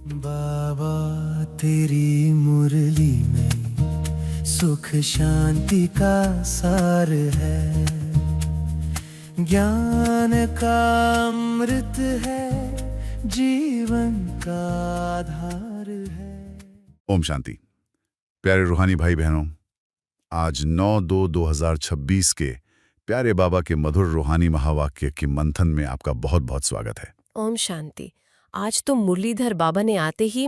बाबा तेरी मुरली में सुख शांति का सार है, ज्ञान का अमृत है, जीवन का आधार है। ओम शांति। प्यारे रूहानी भाई बहनों, आज 9/2/2026 के प्यारे बाबा के मधुर रूहानी महावाक्य के मंथन में आपका बहुत बहुत स्वागत है। ओम शांति। आज तो मुरलीधर बाबा ने आते ही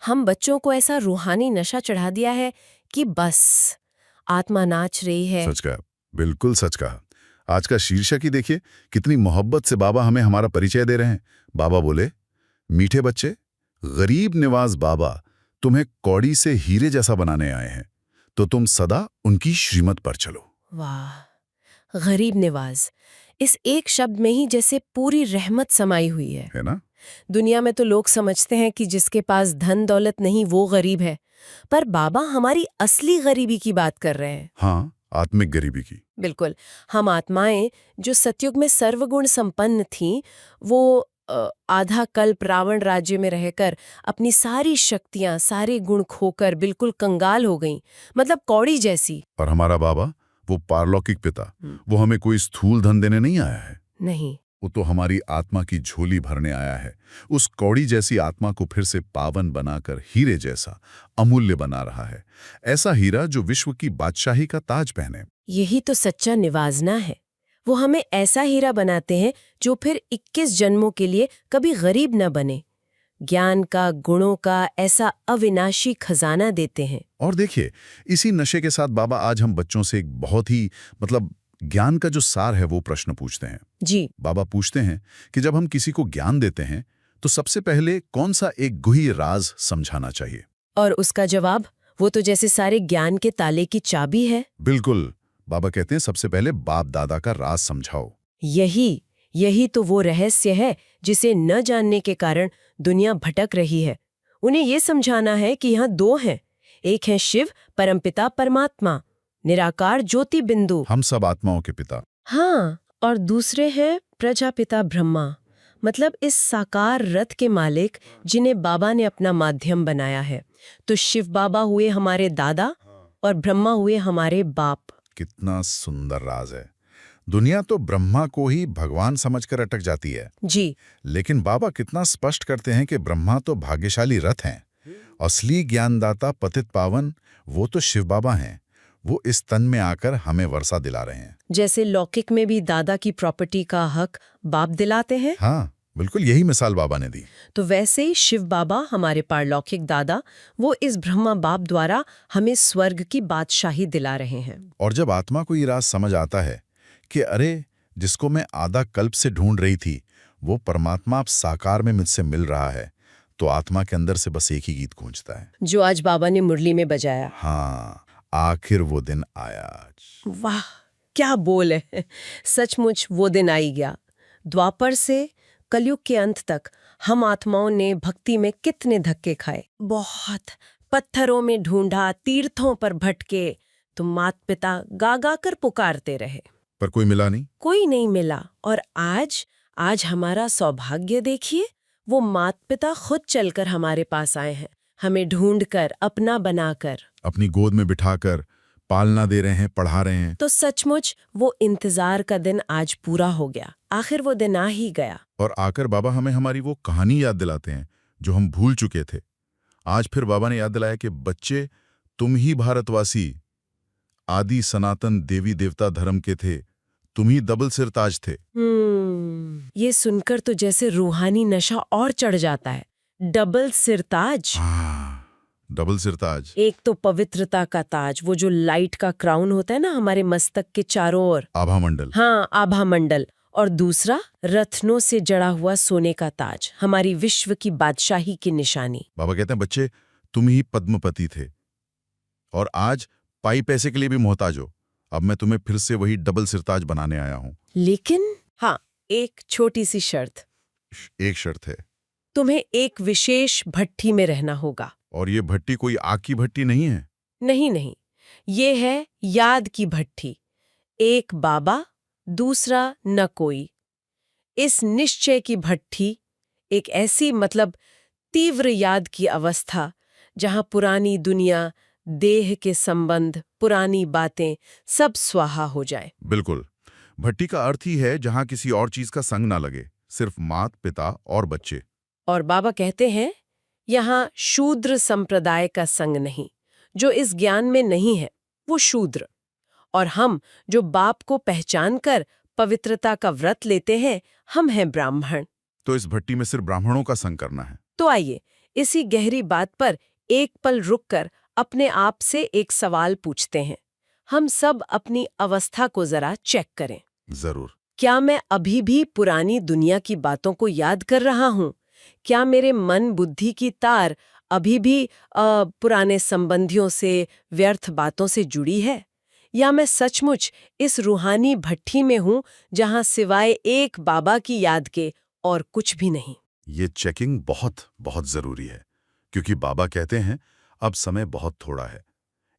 हम बच्चों को ऐसा रूहानी नशा चढ़ा दिया है कि बस आत्मा नाच रही है। सच कहा, बिल्कुल सच कहा। आज का शीर्षक ही देखिए, कितनी मोहब्बत से बाबा हमें हमारा परिचय दे रहे हैं। बाबा बोले, मीठे बच्चे, गरीब निवाज बाबा तुम्हें कौड़ी से हीरे जैसा बनाने आए हैं, तो तुम सदा उनकी श्रीमत पर चलो। वाह, गरीब निवाज, इस एक शब्द में ही जैसे पूरी रहमत समाई हुई है ना? दुनिया में तो लोग समझते हैं कि जिसके पास धन दौलत नहीं वो गरीब है, पर बाबा हमारी असली गरीबी की बात कर रहे हैं। हाँ, आत्मिक गरीबी की। बिल्कुल। हम आत्माएं जो सतयुग में सर्वगुण संपन्न थीं, वो आधा कल्प रावण राज्य में रहकर अपनी सारी शक्तियां, सारे गुण खोकर बिल्कुल कंगाल हो गईं, मतलब कौड़ी जैसी। और हमारा बाबा, वो पारलौकिक पिता, वो हमें कोई स्थूल धन देने नहीं आया है। नहीं, वो तो हमारी आत्मा की झोली भरने आया है। उस कौड़ी जैसी आत्मा को फिर से पावन बनाकर हीरे जैसा अमूल्य बना रहा है। ऐसा हीरा जो विश्व की बादशाही का ताज पहने। यही तो सच्चा निवाजना है। वो हमें ऐसा हीरा बनाते हैं जो फिर 21 जन्मों के लिए कभी गरीब न बने। ज्ञान का, गुणों का ऐसा अविनाशी खजाना देते हैं। और देखिए, इसी नशे के साथ बाबा आज हम बच्चों से एक बहुत ही ज्ञान का जो सार है वो प्रश्न पूछते हैं। जी। बाबा पूछते हैं कि जब हम किसी को ज्ञान देते हैं तो सबसे पहले कौन सा एक गुह्य राज समझाना चाहिए? और उसका जवाब, वो तो जैसे सारे ज्ञान के ताले की चाबी है। बिल्कुल। बाबा कहते हैं सबसे पहले बाप दादा का राज समझाओ। यही तो वो रहस्य है जिसे न जानने के कारण दुनिया भटक रही है। उन्हें ये समझाना है कि यहाँ दो हैं, एक है शिव परमपिता परमात्मा, निराकार ज्योति बिंदु, हम सब आत्माओं के पिता। हाँ, और दूसरे हैं प्रजापिता ब्रह्मा, मतलब इस साकार रथ के मालिक जिन्हें बाबा ने अपना माध्यम बनाया है। तो शिव बाबा हुए हमारे दादा और ब्रह्मा हुए हमारे बाप। कितना सुंदर राज है। दुनिया तो ब्रह्मा को ही भगवान समझकर अटक जाती है। जी। लेकिन बाबा कितना स्पष्ट करते हैं कि ब्रह्मा तो भाग्यशाली रथ हैं। असली ज्ञानदाता पतित पावन वो तो शिव बाबा हैं। वो इस तन में आकर हमें वर्षा दिला रहे हैं। जैसे लौकिक में भी दादा की प्रॉपर्टी का हक बाप दिलाते हैं। हाँ, बिल्कुल यही मिसाल बाबा ने दी। तो वैसे ही शिव बाबा हमारे पारलौकिक दादा, वो इस ब्रह्मा बाप द्वारा हमें स्वर्ग की बादशाही दिला रहे हैं। और जब आत्मा को ये राज समझ आता है कि अरे, जिसको मैं आधा कल्प से ढूंढ रही थी वो परमात्मा अब साकार में मुझसे मिल रहा है, तो आत्मा के अंदर से बस एक ही गीत गूंजता है, जो आज बाबा ने मुरली में बजाया। हाँ, आखिर वो दिन आया आज। वाह, क्या बोल है। सचमुच वो दिन आ ही गया। द्वापर से कलयुग के अंत तक हम आत्माओं ने भक्ति में कितने धक्के खाए, बहुत पत्थरों में ढूंढा, तीर्थों पर भटके, तो माता पिता गा गा कर पुकारते रहे, पर कोई मिला नहीं। कोई नहीं मिला। और आज हमारा सौभाग्य देखिए, वो माता पिता खुद चलकर हमारे पास आए हैं, हमें ढूंढकर, अपना बनाकर, अपनी गोद में बिठाकर पालना दे रहे हैं, पढ़ा रहे हैं। तो सचमुच वो इंतजार का दिन आज पूरा हो गया। आखिर वो दिन आ ही गया। और आकर बाबा हमें हमारी वो कहानी याद दिलाते हैं जो हम भूल चुके थे। आज फिर बाबा ने याद दिलाया कि बच्चे, तुम ही भारतवासी आदि सनातन देवी देवता धर्म के थे, तुम ही डबल सिर ताज थे। ये सुनकर तो जैसे रूहानी नशा और चढ़ जाता है। डबल सिरताज। डबल सिर ताज। एक तो पवित्रता का ताज, वो जो लाइट का क्राउन होता है ना हमारे मस्तक के चारों ओर, आभा मंडल। हाँ, आभा मंडल। और दूसरा रत्नों से जड़ा हुआ सोने का ताज, हमारी विश्व की बादशाही की निशानी। बाबा कहते हैं बच्चे, तुम ही पद्मपति थे और आज पाई पैसे के लिए भी मोहताज हो। अब मैं तुम्हें फिर से वही डबल सिरताज बनाने आया हूं। लेकिन हाँ, एक छोटी सी शर्त। एक शर्त है। तुम्हें एक विशेष भट्टी में रहना होगा। और ये भट्टी कोई आग की भट्टी नहीं है। नहीं, ये है याद की भट्टी। एक बाबा, दूसरा न कोई। इस निश्चय की भट्टी एक ऐसी तीव्र याद की अवस्था, जहां पुरानी दुनिया, देह के संबंध, पुरानी बातें सब स्वाहा हो जाए। बिल्कुल। भट्टी का अर्थ ही है जहां किसी और चीज का संग ना लगे, सिर्फ मात, पिता और बच्चे। और बाबा कहते हैं, यहाँ शूद्र संप्रदाय का संग नहीं। जो इस ज्ञान में नहीं है वो शूद्र, और हम जो बाप को पहचान कर पवित्रता का व्रत लेते हैं, हम हैं ब्राह्मण। तो इस भट्टी में सिर्फ ब्राह्मणों का संग करना है। तो आइए इसी गहरी बात पर एक पल रुककर अपने आप से एक सवाल पूछते हैं। हम सब अपनी अवस्था को जरा चेक करें। जरूर। क्या मैं अभी भी पुरानी दुनिया की बातों को याद कर रहा हूँ? क्या मेरे मन बुद्धि की तार अभी भी पुराने संबंधियों से, व्यर्थ बातों से जुड़ी है? या मैं सचमुच इस रूहानी भट्ठी में हूँ जहाँ सिवाय एक बाबा की याद के और कुछ भी नहीं? ये चेकिंग बहुत बहुत जरूरी है, क्योंकि बाबा कहते हैं अब समय बहुत थोड़ा है।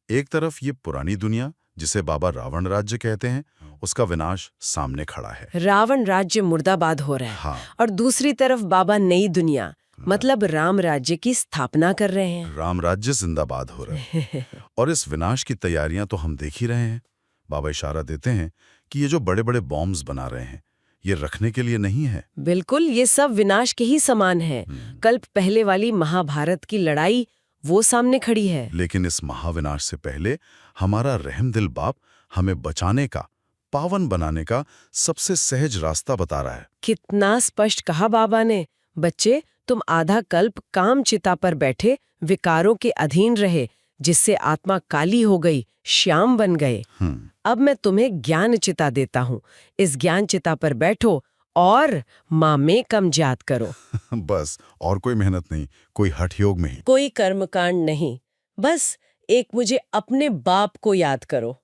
एक तरफ ये पुरानी दुनिया, जिसे बाबा रावण राज्य कहते हैं, उसका विनाश सामने खड़ा है। रावण राज्य मुर्दाबाद हो रहा है। हाँ। और दूसरी तरफ बाबा नई दुनिया, मतलब राम राज्य की स्थापना कर रहे हैं। राम राज्य जिंदाबाद हो रहा है। और इस विनाश की तैयारियां तो हम देख ही रहे हैं। बाबा इशारा देते हैं कि ये जो बड़े बड़े बॉम्ब्स बना रहे हैं, ये रखने के लिए नहीं है। बिल्कुल, ये सब विनाश के ही समान है। कल्प पहले वाली महाभारत की लड़ाई वो सामने खड़ी है। लेकिन इस महाविनाश से पहले हमारा रहमदिल बाप हमें बचाने का, पावन बनाने का सबसे सहज रास्ता बता रहा है। कितना स्पष्ट कहा बाबा ने। बच्चे, तुम आधा कल्प काम चिता पर बैठे विकारों के अधीन रहे, जिससे आत्मा काली हो गई, श्याम बन गए। अब मैं तुम्हें ज्ञान चिता देता हूँ। इस ज्ञान चिता पर बैठो और माँ में कम जात करो। बस, और कोई मेहनत नहीं, कोई हठ योग में ही, कोई कर्मकांड नहीं, बस एक मुझे अपने बाप को याद करो।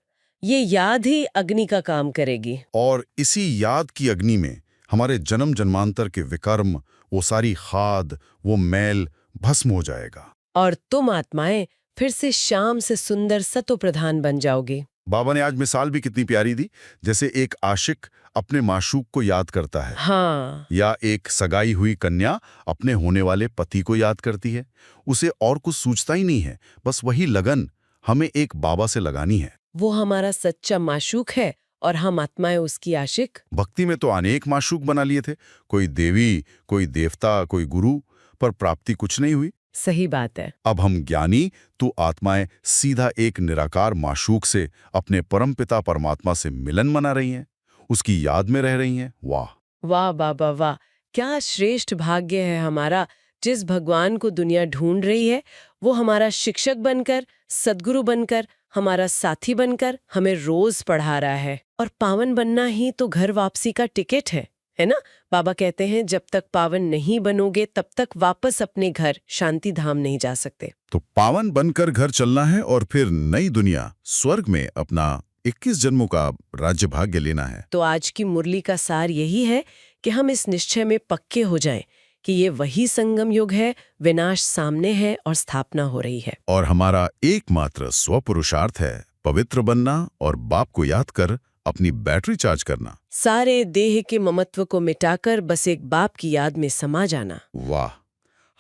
ये याद ही अग्नि का काम करेगी। और इसी याद की अग्नि में हमारे जन्म जन्मांतर के विकर्म, वो सारी खाद, वो मैल भस्म हो जाएगा। और तुम आत्माएं फिर से शाम से सुंदर सतो प्रधान बन जाओगी। बाबा ने आज मिसाल भी कितनी प्यारी दी, जैसे एक आशिक अपने माशूक को याद करता है। हाँ। या एक सगाई हुई कन्या अपने होने वाले पति को याद करती है। उसे और कुछ सूझता ही नहीं है, बस वही लगन हमें एक बाबा से लगानी है। वो हमारा सच्चा माशूक है और हम आत्माएं उसकी आशिक। भक्ति में तो अनेक माशूक बना लिए थे, कोई देवी, कोई देवता, कोई गुरु, पर प्राप्ति कुछ नहीं हुई। सही बात है। अब हम ज्ञानी तो आत्माएं सीधा एक निराकार माशूक से, अपने परमपिता परमात्मा से मिलन मना रही हैं, उसकी याद में रह रही हैं। वाह वाह बाबा वाह, क्या श्रेष्ठ भाग्य है हमारा। जिस भगवान को दुनिया ढूंढ रही है, वो हमारा शिक्षक बनकर, सद्गुरु बनकर, हमारा साथी बनकर हमें रोज पढ़ा रहा है। और पावन बनना ही तो घर वापसी का टिकट है ना? बाबा कहते हैं, जब तक पावन नहीं बनोगे तब तक वापस अपने घर शांति धाम नहीं जा सकते। तो पावन बनकर घर चलना है और फिर नई दुनिया, स्वर्ग में अपना 21 जन्मों का राज्य भाग्य लेना है। तो आज की मुरली का सार यही है कि हम इस निश्चय में पक्के हो जाएं कि ये वही संगम युग है, विनाश सामने है और स्थापना हो रही है। और हमारा एकमात्र स्वपुरुषार्थ है पवित्र बनना और बाप को याद कर अपनी बैटरी चार्ज करना। सारे देह के ममत्व को मिटाकर बस एक बाप की याद में समा जाना। वाह,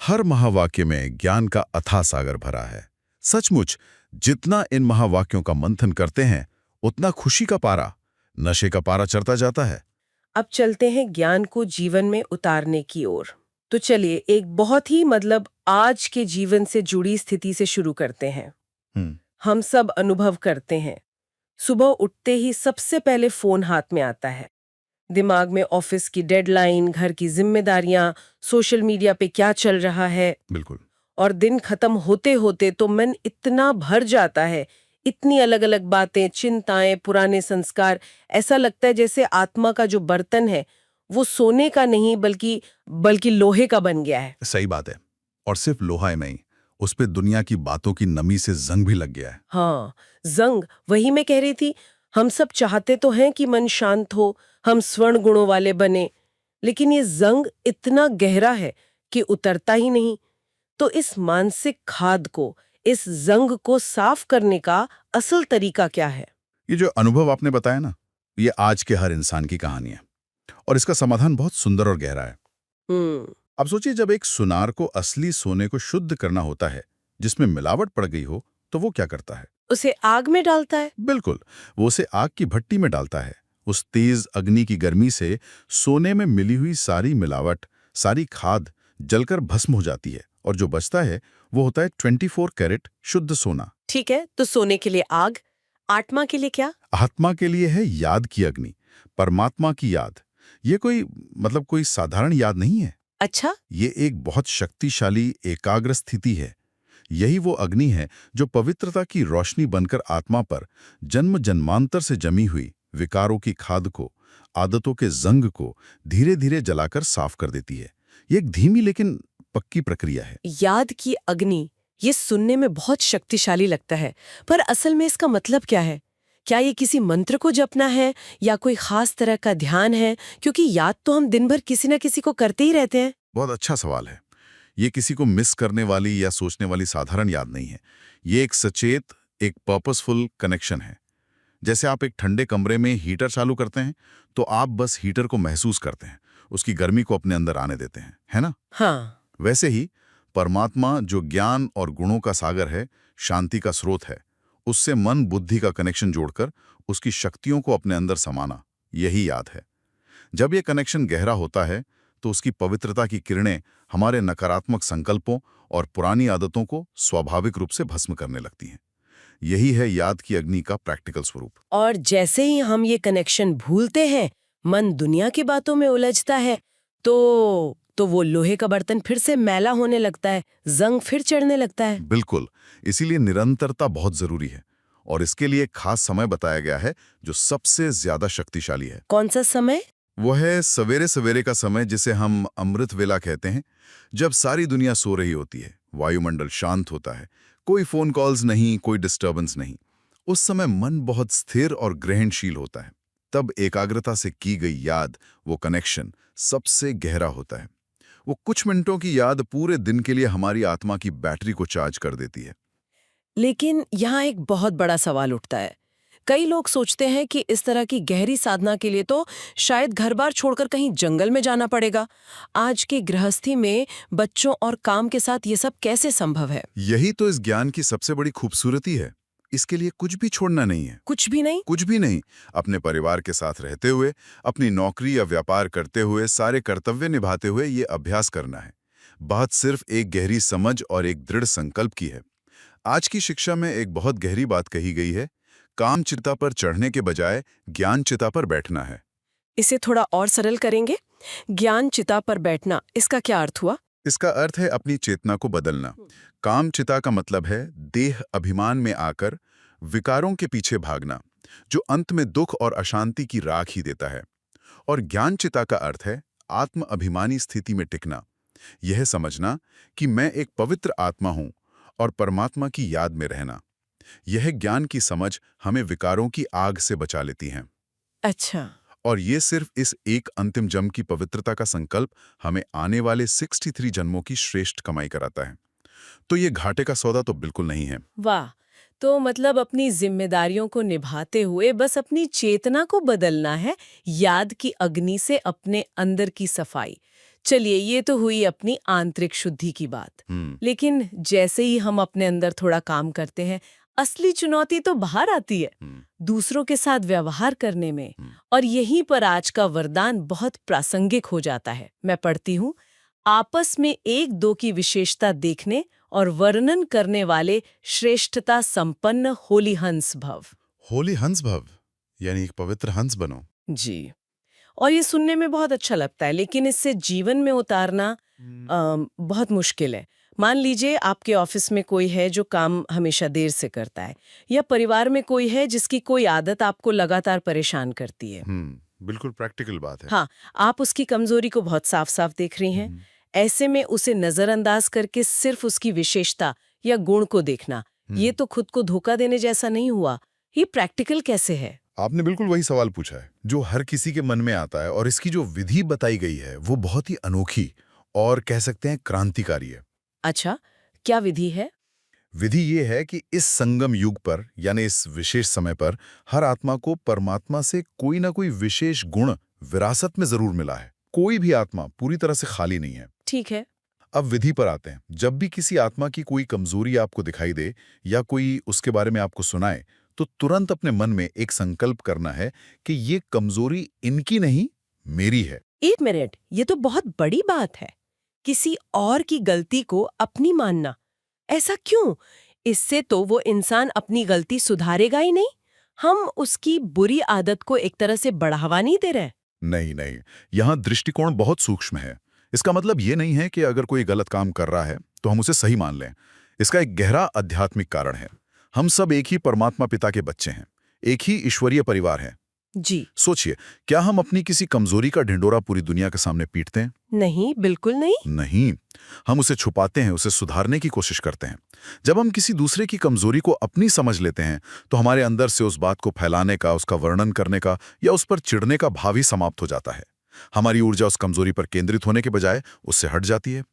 हर महावाक्य में ज्ञान का अथाह सागर भरा है। सचमुच, जितना इन महावाक्यों का मंथन करते हैं, उतना खुशी का पारा, नशे का पारा चढ़ता जाता है। अब चलते हैं ज्ञान को जीवन में उतारने की ओर। तो चलिए एक बहुत ही आज के जीवन से जुड़ी स्थिति से शुरू करते हैं। हम सब अनुभव करते हैं, सुबह उठते ही सबसे पहले फोन हाथ में आता है। दिमाग में ऑफिस की डेडलाइन, घर की जिम्मेदारियां, सोशल मीडिया पे क्या चल रहा है। बिल्कुल। और दिन खत्म होते होते तो मन इतना भर जाता है, इतनी अलग अलग बातें, चिंताएं, पुराने संस्कार। ऐसा लगता है जैसे आत्मा का जो बर्तन है वो सोने का नहीं बल्कि लोहे का बन गया है। सही बात है। और सिर्फ लोहा ही नहीं, उस पे दुनिया की बातों की नमी से जंग भी लग गया है। हाँ, जंग, वही मैं कह रही थी। हम सब चाहते तो हैं कि मन शांत हो, हम स्वर्ण गुणों वाले बने, लेकिन ये जंग इतना गहरा है कि उतरता ही नहीं। तो इस मानसिक खाद को, इस जंग को साफ करने का असल तरीका क्या है? ये जो अनुभव आपने बताया ना, ये आज के हर इंसान की कहानी है और इसका समाधान बहुत सुंदर और गहरा है। अब सोचिए, जब एक सुनार को असली सोने को शुद्ध करना होता है, जिसमें मिलावट पड़ गई हो, तो वो क्या करता है? उसे आग में डालता है। बिल्कुल, वो उसे आग की भट्टी में डालता है। उस तेज अग्नि की गर्मी से सोने में मिली हुई सारी मिलावट, सारी खाद जलकर भस्म हो जाती है, और जो बचता है वो होता है 24 कैरेट शुद्ध सोना। ठीक है, तो सोने के लिए आग, आत्मा के लिए क्या? आत्मा के लिए है याद की अग्नि, परमात्मा की याद। ये कोई साधारण याद नहीं है। अच्छा, ये एक बहुत शक्तिशाली एकाग्र स्थिति है। यही वो अग्नि है जो पवित्रता की रोशनी बनकर आत्मा पर जन्म जन्मांतर से जमी हुई विकारों की खाद को, आदतों के जंग को धीरे धीरे जलाकर साफ कर देती है। ये एक धीमी लेकिन पक्की प्रक्रिया है। याद की अग्नि, ये सुनने में बहुत शक्तिशाली लगता है, पर असल में इसका मतलब क्या है? क्या ये किसी मंत्र को जपना है या कोई खास तरह का ध्यान है? क्योंकि याद तो हम दिन भर किसी न किसी को करते ही रहते हैं। बहुत अच्छा सवाल है। ये किसी को मिस करने वाली या सोचने वाली साधारण याद नहीं है। ये एक सचेत, एक पर्पसफुल कनेक्शन है। जैसे आप एक ठंडे कमरे में हीटर चालू करते हैं, तो आप बस हीटर को महसूस करते हैं, उसकी गर्मी को अपने अंदर आने देते हैं, है ना? हाँ, वैसे ही परमात्मा, जो ज्ञान और गुणों का सागर है, शांति का स्रोत है, उससे मन बुद्धि का कनेक्शन जोड़कर उसकी शक्तियों को अपने अंदर समाना, यही याद है। जब ये कनेक्शन गहरा होता है, तो उसकी पवित्रता की किरणें हमारे नकारात्मक संकल्पों और पुरानी आदतों को स्वाभाविक रूप से भस्म करने लगती हैं। यही है याद की अग्नि का प्रैक्टिकल स्वरूप। और जैसे ही हम ये कनेक्शन भूलते हैं, मन दुनिया की बातों में उलझता है, तो वो लोहे का बर्तन फिर से मैला होने लगता है, जंग फिर चढ़ने लगता है। बिल्कुल, इसीलिए निरंतरता बहुत जरूरी है, और इसके लिए एक खास समय बताया गया है जो सबसे ज्यादा शक्तिशाली है। कौन सा समय? वो है सवेरे सवेरे का समय, जिसे हम अमृत वेला कहते हैं। जब सारी दुनिया सो रही होती है, वायुमंडल शांत होता है, कोई फोन कॉल्स नहीं, कोई डिस्टर्बेंस नहीं। उस समय मन बहुत स्थिर और ग्रहणशील होता है। तब एकाग्रता से की गई याद, वो कनेक्शन सबसे गहरा होता है। वो कुछ मिनटों की याद पूरे दिन के लिए हमारी आत्मा की बैटरी को चार्ज कर देती है। लेकिन यहाँ एक बहुत बड़ा सवाल उठता है। कई लोग सोचते हैं कि इस तरह की गहरी साधना के लिए तो शायद घर-बार छोड़कर कहीं जंगल में जाना पड़ेगा। आज की गृहस्थी में बच्चों और काम के साथ ये सब कैसे संभव है? यही तो इस ज्ञान की सबसे बड़ी खूबसूरती है। इसके लिए कुछ भी छोड़ना नहीं है। कुछ भी नहीं? कुछ भी नहीं। अपने परिवार के साथ रहते हुए, अपनी नौकरी या व्यापार करते हुए, सारे कर्तव्य निभाते हुए ये अभ्यास करना है। बात सिर्फ एक गहरी समझ और एक दृढ़ संकल्प की है। आज की शिक्षा में एक बहुत गहरी बात कही गई है, काम चिता पर चढ़ने के बजाय ज्ञान चिता पर बैठना है। इसे थोड़ा और सरल करेंगे? ज्ञान चिता पर बैठना, इसका क्या अर्थ हुआ? इसका अर्थ है अपनी चेतना को बदलना। काम चिता का मतलब है देह अभिमान में आकर विकारों के पीछे भागना, जो अंत में दुख और अशांति की राख ही देता है। और ज्ञान चिता का अर्थ है आत्म अभिमानी स्थिति में टिकना। यह समझना कि मैं एक पवित्र आत्मा हूं और परमात्मा की याद में रहना। यह ज्ञान की समझ हमें विकारों की आग से बचा लेती है। अच्छा, और ये सिर्फ इस एक अंतिम जन्म की पवित्रता का संकल्प हमें आने वाले 63 जन्मों की श्रेष्ठ कमाई कराता है। तो ये घाटे का सौदा तो बिल्कुल नहीं है। वाह! तो मतलब अपनी जिम्मेदारियों को निभाते हुए बस अपनी चेतना को बदलना है, याद की अग्नि से अपने अंदर की सफाई। चलिए, ये तो हुई अपनी आंतरिक शुद्धि की बात। लेकिन जैसे ही हम अपने अंदर थोड़ा काम करते हैं, असली चुनौती तो बाहर आती है, दूसरों के साथ व्यवहार करने में। और यहीं पर आज का वरदान बहुत प्रासंगिक हो जाता है। मैं पढ़ती हूँ, आपस में एक दो की विशेषता देखने और वर्णन करने वाले श्रेष्ठता संपन्न होली हंस भव। होली हंस भव, यानी एक पवित्र हंस बनो। जी, और ये सुनने में बहुत अच्छा लगता है, लेकिन इससे जीवन में उतारना बहुत मुश्किल है। मान लीजिए आपके ऑफिस में कोई है जो काम हमेशा देर से करता है, या परिवार में कोई है जिसकी कोई आदत आपको लगातार परेशान करती है। बिल्कुल प्रैक्टिकल बात है। हाँ, आप उसकी कमजोरी को बहुत साफ साफ देख रही हैं। ऐसे में उसे नजरअंदाज करके सिर्फ उसकी विशेषता या गुण को देखना, ये तो खुद को धोखा देने जैसा नहीं हुआ? ये प्रैक्टिकल कैसे है? आपने बिल्कुल वही सवाल पूछा है जो हर किसी के मन में आता है, और इसकी जो विधि बताई गई है वो बहुत ही अनोखी और कह सकते हैं क्रांतिकारी है। अच्छा, क्या विधि है? विधि ये है कि इस संगम युग पर, यानी इस विशेष समय पर, हर आत्मा को परमात्मा से कोई ना कोई विशेष गुण विरासत में जरूर मिला है। कोई भी आत्मा पूरी तरह से खाली नहीं है। ठीक है। अब विधि पर आते हैं। जब भी किसी आत्मा की कोई कमजोरी आपको दिखाई दे या कोई उसके बारे में आपको सुनाए, तो तुरंत अपने मन में एक संकल्प करना है कि ये कमजोरी इनकी नहीं, मेरी है। 1 मिनट, ये तो बहुत बड़ी बात है। किसी और की गलती को अपनी मानना, ऐसा क्यों? इससे तो वो इंसान अपनी गलती सुधारेगा ही नहीं। हम उसकी बुरी आदत को एक तरह से बढ़ावा नहीं दे रहे। नहीं नहीं, यहाँ दृष्टिकोण बहुत सूक्ष्म है। इसका मतलब ये नहीं है कि अगर कोई गलत काम कर रहा है तो हम उसे सही मान लें। इसका एक गहरा आध्यात्मिक कारण है। हम सब एक ही परमात्मा पिता के बच्चे हैं, एक ही ईश्वरीय परिवार है। जी सोचिए, क्या हम अपनी किसी कमजोरी का ढिंडोरा पूरी दुनिया के सामने पीटते हैं? नहीं, बिल्कुल नहीं। नहीं, हम उसे छुपाते हैं, उसे सुधारने की कोशिश करते हैं। जब हम किसी दूसरे की कमजोरी को अपनी समझ लेते हैं तो हमारे अंदर से उस बात को फैलाने का, उसका वर्णन करने का या उस पर चिढ़ने का भाव ही समाप्त हो जाता है। हमारी ऊर्जा उस कमजोरी पर केंद्रित होने के बजाय उससे हट जाती है।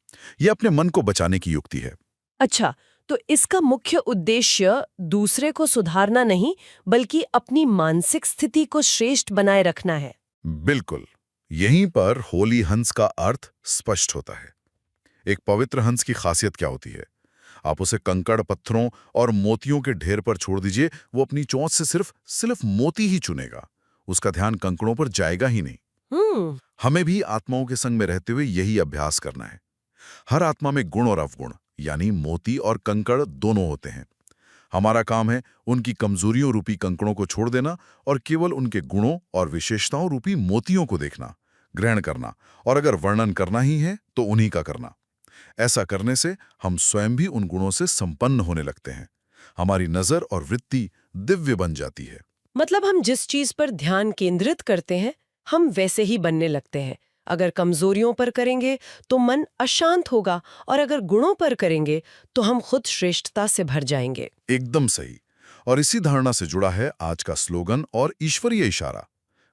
यह अपने मन को बचाने की युक्ति है। अच्छा, तो इसका मुख्य उद्देश्य दूसरे को सुधारना नहीं, बल्कि अपनी मानसिक स्थिति को श्रेष्ठ बनाए रखना है। बिल्कुल। यहीं पर होली हंस का अर्थ स्पष्ट होता है। एक पवित्र हंस की खासियत क्या होती है? आप उसे कंकड़, पत्थरों और मोतियों के ढेर पर छोड़ दीजिए, वो अपनी चोंच से सिर्फ मोती ही चुनेगा। उसका ध्यान कंकड़ों पर जाएगा ही नहीं। हमें भी आत्माओं के संग में रहते हुए यही अभ्यास करना है। हर आत्मा में गुण और अवगुण, यानी मोती और कंकड़ दोनों होते हैं। हमारा काम है उनकी कमजोरियों रूपी कंकड़ों को छोड़ देना और केवल उनके गुणों और विशेषताओं रूपी मोतियों को देखना, ग्रहण करना, और अगर वर्णन करना ही है तो उन्हीं का करना। ऐसा करने से हम स्वयं भी उन गुणों से संपन्न होने लगते हैं। हमारी नजर और वृत्ति दिव्य बन जाती है। मतलब हम जिस चीज पर ध्यान केंद्रित करते हैं, हम वैसे ही बनने लगते हैं। अगर कमजोरियों पर करेंगे तो मन अशांत होगा, और अगर गुणों पर करेंगे तो हम खुद श्रेष्ठता से भर जाएंगे। एकदम सही। और इसी धारणा से जुड़ा है आज का स्लोगन और ईश्वरीय इशारा।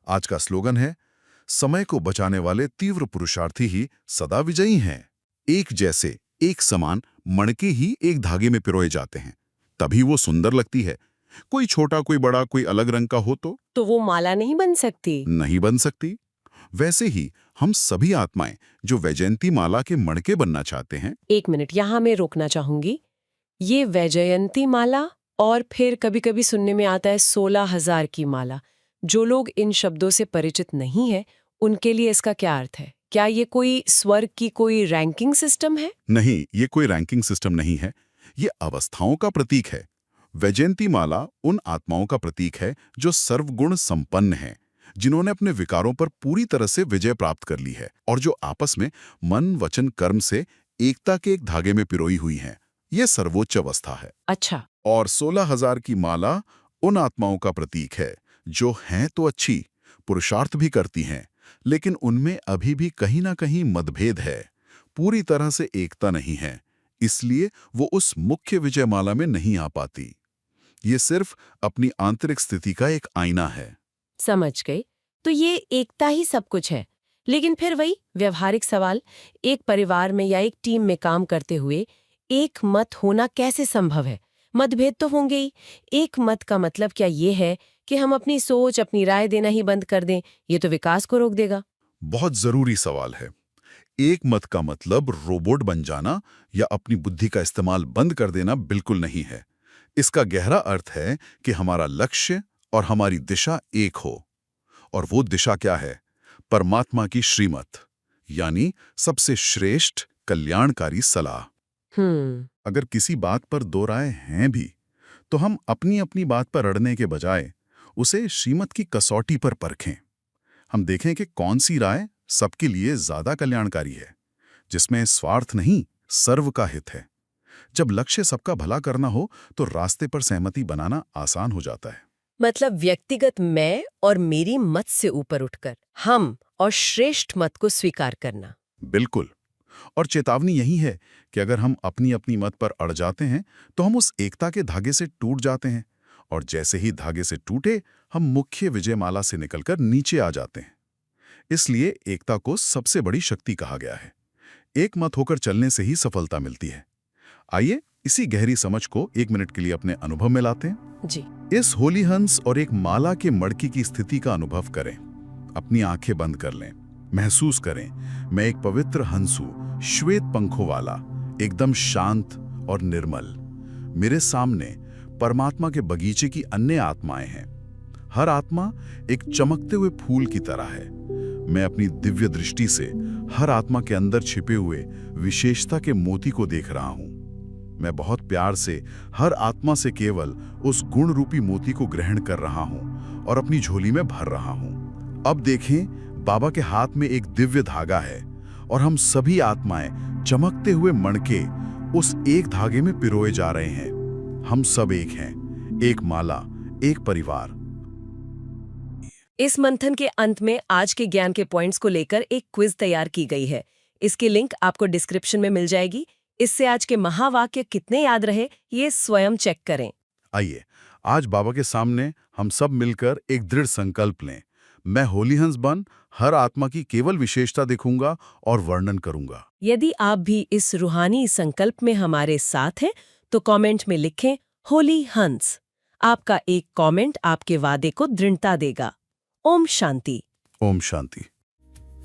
आज का स्लोगन है, समय को बचाने वाले तीव्र पुरुषार्थी ही सदा विजयी हैं। एक जैसे, एक समान मणके ही एक धागे में पिरोए जाते हैं, तभी वो सुंदर लगती है। कोई छोटा, कोई बड़ा, कोई अलग रंग का हो तो वो माला नहीं बन सकती। नहीं बन सकती। वैसे ही हम सभी आत्माएं जो वैजयंती माला के मणके बनना चाहते हैं। 1 मिनट, यहाँ मैं रोकना चाहूंगी। ये वैजयंती माला, और फिर कभी-कभी सुनने में आता है 16,000 की माला। जो लोग इन शब्दों से परिचित नहीं है, उनके लिए इसका क्या अर्थ है? क्या ये कोई स्वर्ग की कोई रैंकिंग सिस्टम है? नहीं, ये कोई रैंकिंग सिस्टम नहीं है। ये अवस्थाओं का प्रतीक है। वैजयंती माला उन आत्माओं का प्रतीक है जो सर्वगुण संपन्न हैं, जिन्होंने अपने विकारों पर पूरी तरह से विजय प्राप्त कर ली है और जो आपस में मन, वचन, कर्म से एकता के एक धागे में पिरोई हुई हैं। ये सर्वोच्च अवस्था है। अच्छा। और 16,000 की माला उन आत्माओं का प्रतीक है जो हैं तो अच्छी, पुरुषार्थ भी करती हैं, लेकिन उनमें अभी भी कहीं ना कहीं मतभेद है, पूरी तरह से एकता नहीं है। इसलिए वो उस मुख्य विजय माला में नहीं आ पाती। ये सिर्फ अपनी आंतरिक स्थिति का एक आईना है। समझ गई। तो ये एकता ही सब कुछ है। लेकिन फिर वही व्यवहारिक सवाल, एक परिवार में या एक टीम में काम करते हुए एक मत होना कैसे संभव है? मतभेद तो होंगे ही। एक मत का मतलब क्या ये है कि हम अपनी सोच, अपनी राय देना ही बंद कर दें? ये तो विकास को रोक देगा। बहुत जरूरी सवाल है। एक मत का मतलब रोबोट बन जाना या अपनी बुद्धि का इस्तेमाल बंद कर देना बिल्कुल नहीं है। इसका गहरा अर्थ है कि हमारा लक्ष्य और हमारी दिशा एक हो। और वो दिशा क्या है? परमात्मा की श्रीमत, यानी सबसे श्रेष्ठ कल्याणकारी सलाह। अगर किसी बात पर दो राय हैं भी, तो हम अपनी अपनी बात पर अड़ने के बजाय उसे श्रीमत की कसौटी पर परखें। हम देखें कि कौन सी राय सबके लिए ज्यादा कल्याणकारी है, जिसमें स्वार्थ नहीं, सर्व का हित है। जब लक्ष्य सबका भला करना हो तो रास्ते पर सहमति बनाना आसान हो जाता है। मतलब व्यक्तिगत मैं और मेरी मत से ऊपर उठकर हम और श्रेष्ठ मत को स्वीकार करना। बिल्कुल। और चेतावनी यही है कि अगर हम अपनी अपनी मत पर अड़ जाते हैं तो हम उस एकता के धागे से टूट जाते हैं, और जैसे ही धागे से टूटे हम मुख्य विजयमाला से निकलकर नीचे आ जाते हैं। इसलिए एकता को सबसे बड़ी शक्ति कहा गया है। एक मत होकर चलने से ही सफलता मिलती है। आइए इसी गहरी समझ को 1 मिनट के लिए अपने अनुभव में लाते हैं। जी। इस होली हंस और एक माला के मड़की की स्थिति का अनुभव करें। अपनी आंखें बंद कर लें। महसूस करें, मैं एक पवित्र हंसू, श्वेत पंखों वाला, एकदम शांत और निर्मल। मेरे सामने परमात्मा के बगीचे की अन्य आत्माएं हैं। हर आत्मा एक चमकते हुए फूल की तरह है। मैं अपनी दिव्य दृष्टि से हर आत्मा के अंदर छिपे हुए विशेषता के मोती को देख रहा हूं। मैं बहुत प्यार से हर आत्मा से केवल उस गुण रूपी मोती को ग्रहण कर रहा हूं और अपनी झोली में भर रहा हूं। अब देखें, बाबा के हाथ में एक दिव्य धागा है और हम सभी आत्माएं चमकते हुए मणके उस एक धागे में पिरोए जा रहे हैं। हम सब एक हैं, एक माला, एक परिवार। इस मंथन के अंत में आज के ज्ञान के पॉइंट्स को लेकर एक क्विज तैयार की गई है। इसकी लिंक आपको डिस्क्रिप्शन में मिल जाएगी। इससे आज के महावाक्य कितने याद रहे, ये स्वयं चेक करें। आइए, आज बाबा के सामने हम सब मिलकर एक दृढ़ संकल्प लें। मैं होली हंस बन हर आत्मा की केवल विशेषता देखूंगा और वर्णन करूंगा। यदि आप भी इस रूहानी संकल्प में हमारे साथ हैं, तो कमेंट में लिखें होली हंस। आपका एक कमेंट आपके वादे को दृढ़ता देगा। ओम शांति। ओम शांति।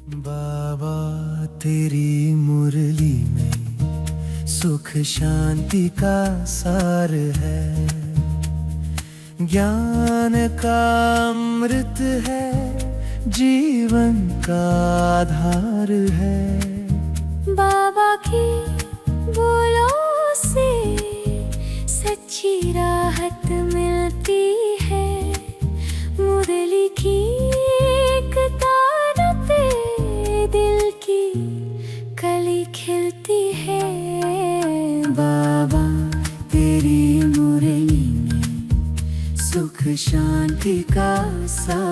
बाबा तेरी मुरली में सुख शांति का सार है, ज्ञान का अमृत है, जीवन का आधार है। बाबा की बोलों से सच्ची राहत मिलती है, मुरली की एक तार पे दिल की कली खिलती है। बाबा तेरी मुरली में सुख शांति का सार